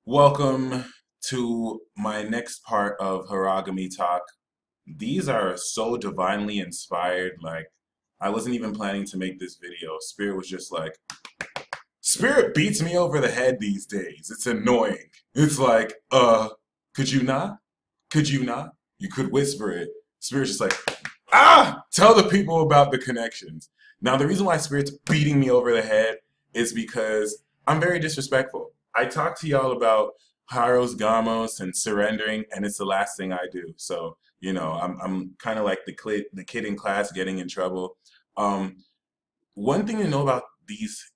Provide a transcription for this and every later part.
Welcome to my next part of Hierogomy Talk. These are so divinely inspired. Like, I wasn't even planning to make this video. Spirit was just like, Spirit beats me over the head these days. It's annoying. It's like, could you not? Could you not? You could whisper it. Spirit's just like, tell the people about the connections. Now, the reason why Spirit's beating me over the head is because I'm very disrespectful. I talk to y'all about Hyros Gamos and surrendering, and it's the last thing I do. So, I'm kind of like the kid in class getting in trouble. Um, One thing to know about these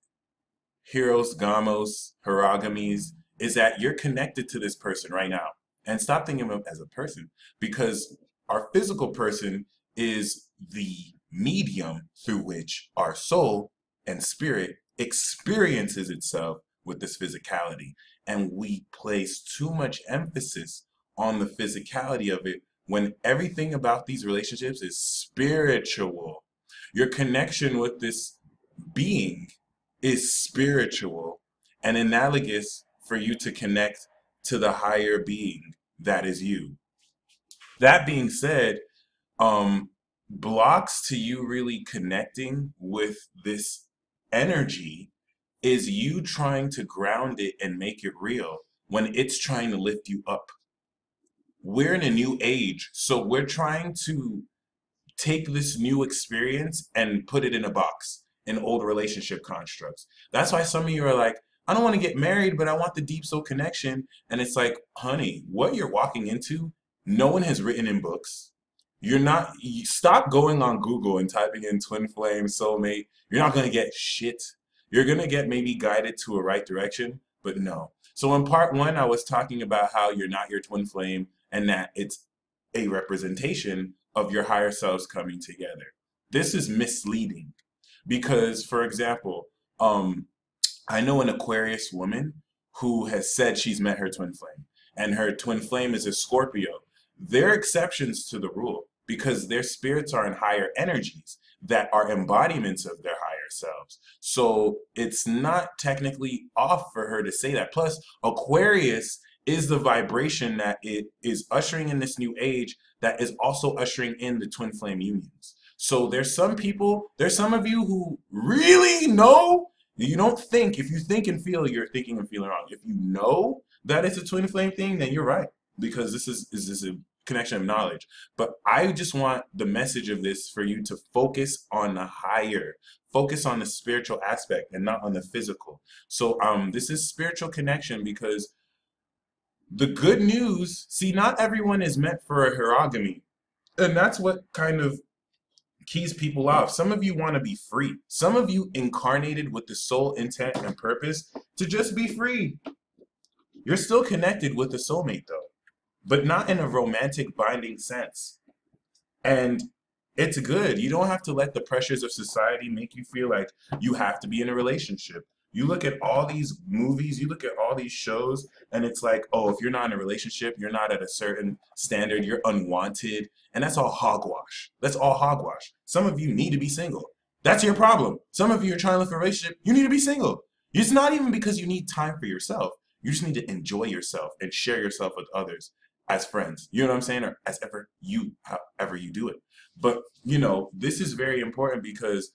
Heroes, Gamos, Hierogomies is that you're connected to this person right now. And stop thinking of them as a person because our physical person is the medium through which our soul and spirit experiences itself with this physicality. And we place too much emphasis on the physicality of it when everything about these relationships is spiritual. Your connection with this being is spiritual and analogous for you to connect to the higher being that is you. That being said, blocks to you really connecting with this energy is you trying to ground it and make it real when it's trying to lift you up. We're in a new age, so we're trying to take this new experience and put it in a box in old relationship constructs. That's why some of you are like, I don't want to get married, but I want the deep soul connection. And it's like, honey, what you're walking into, no one has written in books. You stop going on Google and typing in twin flame, soulmate. You're not going to get shit. You're going to get maybe guided to a right direction, but no. So in part one, I was talking about how you're not your twin flame and that it's a representation of your higher selves coming together. This is misleading because, for example, I know an Aquarius woman who has said she's met her twin flame, and her twin flame is a Scorpio. They're exceptions to the rule because their spirits are in higher energies that are embodiments of their higher selves. So it's not technically off for her to say that. Plus, Aquarius is the vibration that it is ushering in this new age that is also ushering in the twin flame unions. So there's some people, there's some of you who really know. You don't think, if you think and feel, you're thinking and feeling wrong. If you know that it's a twin flame thing, then you're right because this is a connection of knowledge. But I just want the message of this for you to focus on the higher, focus on the spiritual aspect and not on the physical. So this is spiritual connection because the good news, see, not everyone is meant for a Hierogomy. And that's what kind of keys people off. Some of you want to be free. Some of you incarnated with the sole intent and purpose to just be free. You're still connected with the soulmate though, but not in a romantic binding sense. And it's good. You don't have to let the pressures of society make you feel like you have to be in a relationship. You look at all these movies, you look at all these shows, and it's like, oh, if you're not in a relationship, you're not at a certain standard, you're unwanted. And that's all hogwash. That's all hogwash. Some of you need to be single. That's your problem. Some of you are trying to look for a relationship, you need to be single. It's not even because you need time for yourself. You just need to enjoy yourself and share yourself with others as friends. You know what I'm saying? Or as ever you, however you do it. But, this is very important because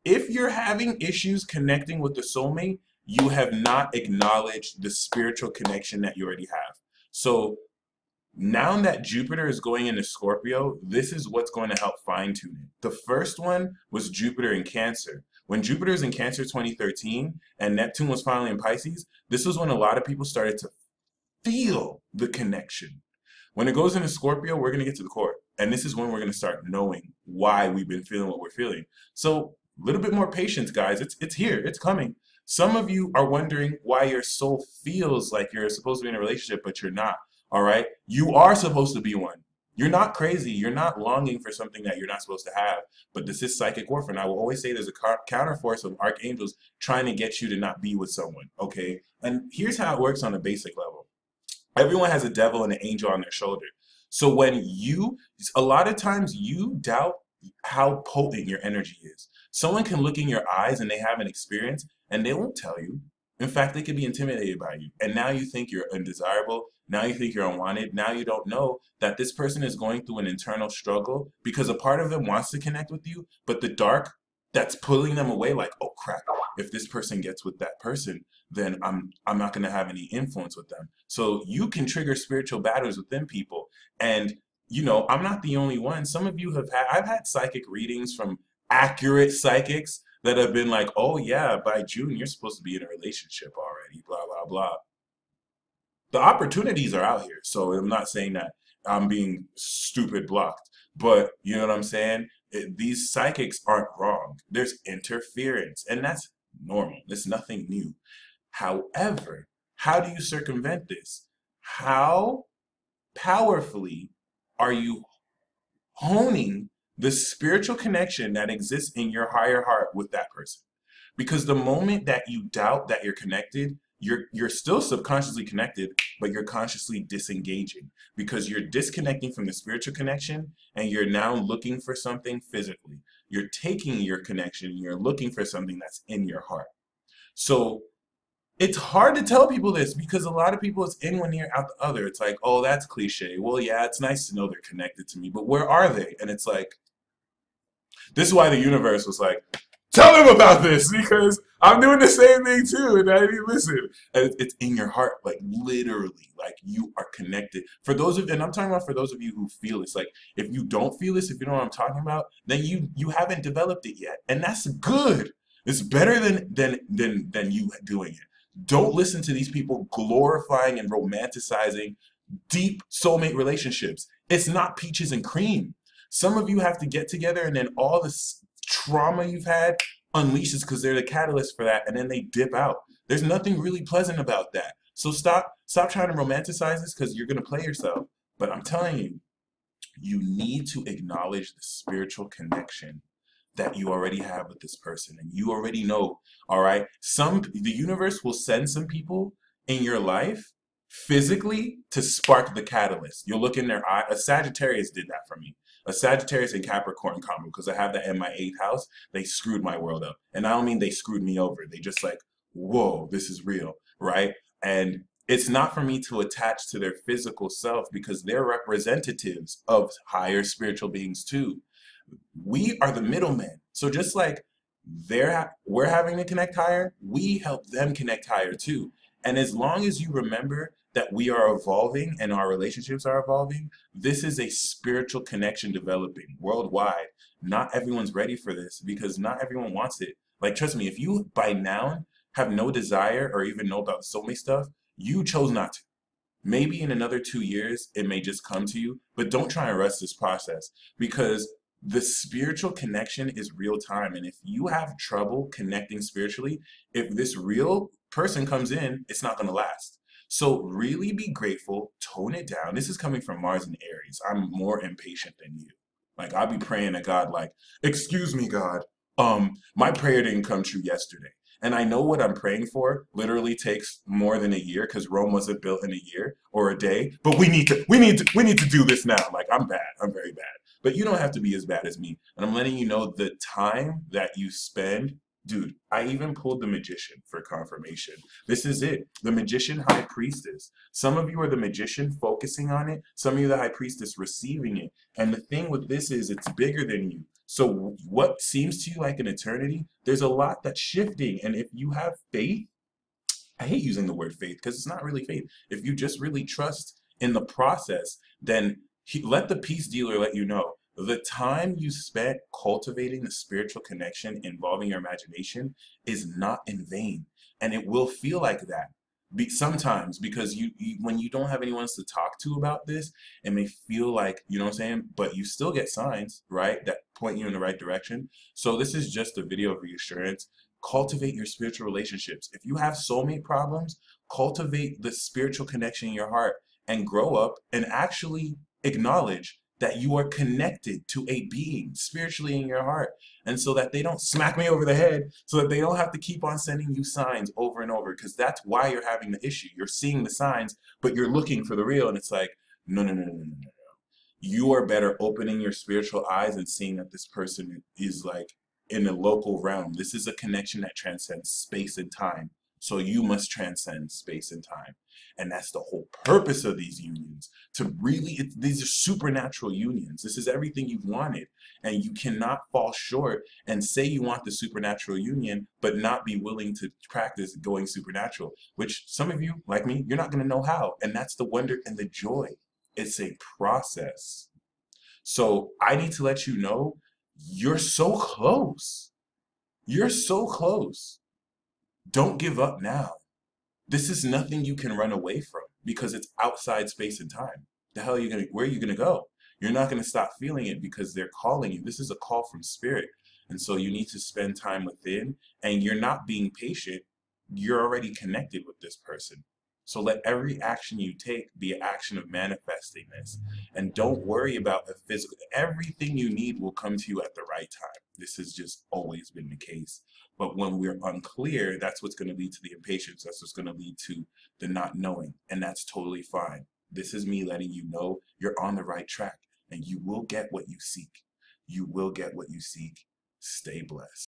if you're having issues connecting with the soulmate, you have not acknowledged the spiritual connection that you already have. So now that Jupiter is going into Scorpio, this is what's going to help fine tune it. The first one was Jupiter in Cancer. When Jupiter was in Cancer 2013 and Neptune was finally in Pisces, this was when a lot of people started to feel the connection. When it goes into Scorpio, we're going to get to the core. And this is when we're going to start knowing why we've been feeling what we're feeling. So a little bit more patience, guys. It's here. It's coming. Some of you are wondering why your soul feels like you're supposed to be in a relationship, but you're not. All right? You are supposed to be one. You're not crazy. You're not longing for something that you're not supposed to have. But this is psychic warfare. And I will always say there's a counterforce of archangels trying to get you to not be with someone. Okay? And here's how it works on a basic level. Everyone has a devil and an angel on their shoulder. So a lot of times you doubt how potent your energy is. Someone can look in your eyes and they have an experience and they won't tell you. In fact, they could be intimidated by you. And now you think you're undesirable. Now you think you're unwanted. Now you don't know that this person is going through an internal struggle because a part of them wants to connect with you, but the dark that's pulling them away, like, oh crap, if this person gets with that person, then I'm not gonna have any influence with them. So you can trigger spiritual battles within people. And I'm not the only one. Some of you I've had psychic readings from accurate psychics that have been like, oh yeah, by June you're supposed to be in a relationship already, blah blah blah. The opportunities are out here, so I'm not saying that I'm being stupid blocked, but you know what I'm saying? These psychics aren't wrong. There's interference, and that's normal. There's nothing new. However, how do you circumvent this? How powerfully are you honing the spiritual connection that exists in your higher heart with that person? Because the moment that you doubt that you're connected, you're still subconsciously connected, but you're consciously disengaging because you're disconnecting from the spiritual connection and you're now looking for something physically. You're taking your connection and you're looking for something that's in your heart. So it's hard to tell people this because a lot of people, it's in one ear, out the other. It's like, oh, that's cliche. Well, yeah, it's nice to know they're connected to me, but where are they? And it's like, this is why the universe was like, tell them about this because I'm doing the same thing too, and I didn't listen. And it's in your heart, like literally, like you are connected. For those of, and I'm talking about for those of you who feel this, like if you don't feel this, if you know what I'm talking about, then you haven't developed it yet, and that's good. It's better than you doing it. Don't listen to these people glorifying and romanticizing deep soulmate relationships. It's not peaches and cream. Some of you have to get together and then all this trauma you've had unleashes because they're the catalyst for that and then they dip out. There's nothing really pleasant about that. So stop trying to romanticize this because you're going to play yourself. But I'm telling you, you need to acknowledge the spiritual connection that you already have with this person and you already know, all right? The universe will send some people in your life physically to spark the catalyst. You'll look in their eye. A Sagittarius did that for me. A Sagittarius and Capricorn combo, because I have that in my 8th house. They screwed my world up. And I don't mean they screwed me over. They just like, whoa, this is real, right? And it's not for me to attach to their physical self because they're representatives of higher spiritual beings too. We are the middlemen. So just like we're having to connect higher, we help them connect higher too. And as long as you remember that we are evolving and our relationships are evolving, this is a spiritual connection developing worldwide. Not everyone's ready for this because not everyone wants it. Like, trust me, if you by now have no desire or even know about soulmate stuff, you chose not to. Maybe in another 2 years, it may just come to you, but don't try and rush this process because the spiritual connection is real time. And if you have trouble connecting spiritually, if this real person comes in, it's not going to last. So really be grateful, tone it down. This is coming from Mars and Aries. I'm more impatient than you. Like I'll be praying to God like, excuse me, God, my prayer didn't come true yesterday. And I know what I'm praying for literally takes more than a year because Rome wasn't built in a year or a day. But we need to do this now. Like I'm bad. I'm very bad. But you don't have to be as bad as me. And I'm letting you know the time that you spend. Dude, I even pulled the Magician for confirmation. This is it. The Magician High Priestess. Some of you are the Magician focusing on it. Some of you are the High Priestess receiving it. And the thing with this is it's bigger than you. So what seems to you like an eternity, there's a lot that's shifting. And if you have faith, I hate using the word faith because it's not really faith. If you just really trust in the process, then let the peace dealer let you know. The time you spent cultivating the spiritual connection involving your imagination is not in vain. And it will feel like that sometimes because when you don't have anyone else to talk to about this, it may feel like, you know what I'm saying? But you still get signs, right, that point you in the right direction. So this is just a video of reassurance. Cultivate your spiritual relationships. If you have soulmate problems, cultivate the spiritual connection in your heart and grow up and actually acknowledge that you are connected to a being spiritually in your heart. And so that they don't smack me over the head, so that they don't have to keep on sending you signs over and over, because that's why you're having the issue. You're seeing the signs, but you're looking for the real. And it's like, no, no, no, no, no, no. You are better opening your spiritual eyes and seeing that this person is like in a local realm. This is a connection that transcends space and time. So you must transcend space and time. And that's the whole purpose of these unions. To really, these are supernatural unions. This is everything you've wanted. And you cannot fall short and say you want the supernatural union, but not be willing to practice going supernatural, which some of you, like me, you're not going to know how. And that's the wonder and the joy. It's a process. So I need to let you know you're so close. You're so close. Don't give up now. This is nothing you can run away from because it's outside space and time. The hell are you gonna, where are you gonna go? You're not gonna stop feeling it because they're calling you. This is a call from spirit. And so you need to spend time within, and you're not being patient. You're already connected with this person. So let every action you take be an action of manifesting this. And don't worry about the physical. Everything you need will come to you at the right time. This has just always been the case. But when we're unclear, that's what's going to lead to the impatience. That's what's going to lead to the not knowing. And that's totally fine. This is me letting you know you're on the right track and you will get what you seek. You will get what you seek. Stay blessed.